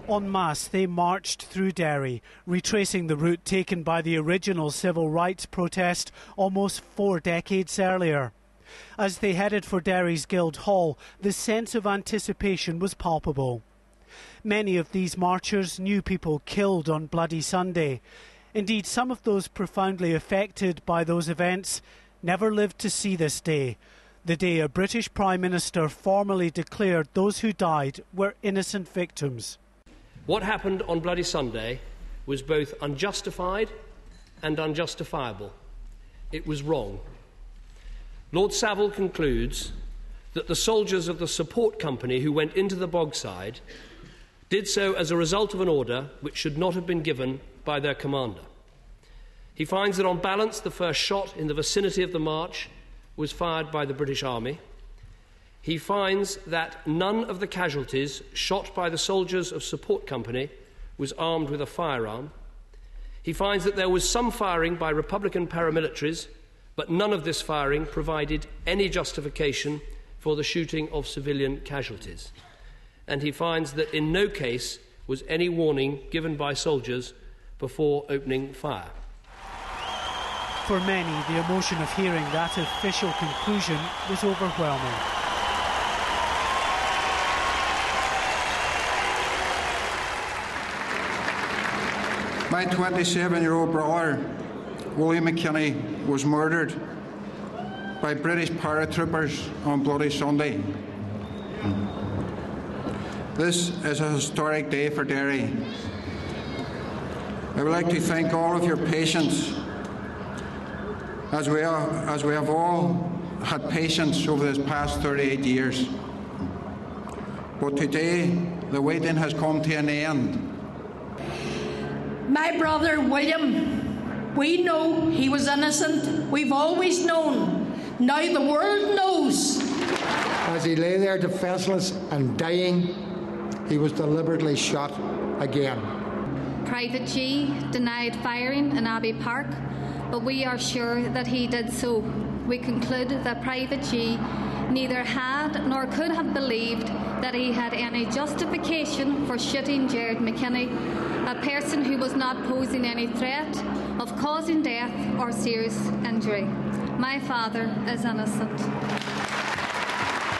En masse, they marched through Derry, retracing the route taken by the original civil rights protest almost 4 decades earlier. As they headed for Derry's Guildhall, the sense of anticipation was palpable. Many of these marchers knew people killed on Bloody Sunday. Indeed, some of those profoundly affected by those events never lived to see this day, the day a British Prime Minister formally declared those who died were innocent victims. What happened on Bloody Sunday was both unjustified and unjustifiable. It was wrong. Lord Saville concludes that the soldiers of the support company who went into the bogside did so as a result of an order which should not have been given by their commander. He finds that on balance the first shot in the vicinity of the march was fired by the British Army. He finds that none of the casualties shot by the soldiers of support company was armed with a firearm. He finds that there was some firing by Republican paramilitaries, but none of this firing provided any justification for the shooting of civilian casualties. And he finds that in no case was any warning given by soldiers before opening fire. For many, the emotion of hearing that official conclusion was overwhelming. My 27-year-old brother, William McKinney, was murdered by British paratroopers on Bloody Sunday. This is a historic day for Derry. I would like to thank all of your patience, as we have all had patience over this past 38 years. But today, the waiting has come to an end. My brother William, we know he was innocent. We've always known. Now the world knows. As he lay there defenceless and dying, he was deliberately shot again. Private G denied firing in Abbey Park, but we are sure that he did so. We conclude that Private G neither had nor could have believed that he had any justification for shooting Gerard McKinney, a person who was not posing any threat of causing death or serious injury. My father is innocent.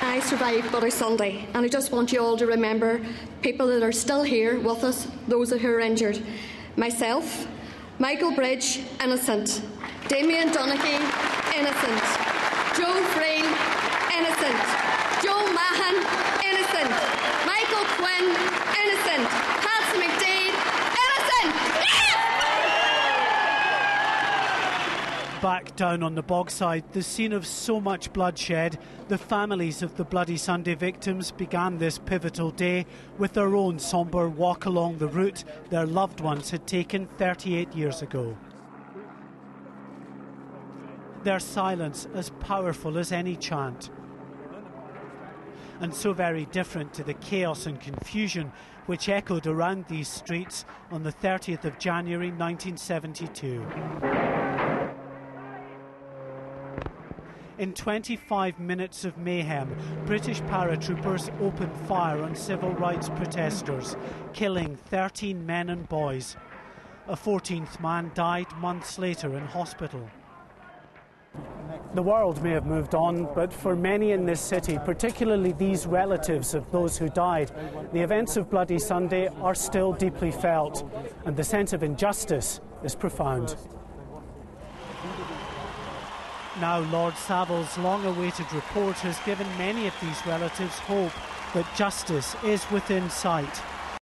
I survived Bloody Sunday, and I just want you all to remember people that are still here with us, those who are injured. Myself, Michael Bridge, innocent. Damien Donaghy, innocent. Joe Freel, innocent. Joe Mahan, innocent. Michael Quinn, innocent. Patsy McDade, innocent. Back down on the bogside, the scene of so much bloodshed, the families of the Bloody Sunday victims began this pivotal day with their own sombre walk along the route their loved ones had taken 38 years ago. Their silence as powerful as any chant, and so very different to the chaos and confusion which echoed around these streets on the 30th of January 1972. In 25 minutes of mayhem, British paratroopers opened fire on civil rights protesters, killing 13 men and boys. A 14th man died months later in hospital. The world may have moved on, but for many in this city, particularly these relatives of those who died, the events of Bloody Sunday are still deeply felt, and the sense of injustice is profound. Now, Lord Saville's long-awaited report has given many of these relatives hope that justice is within sight.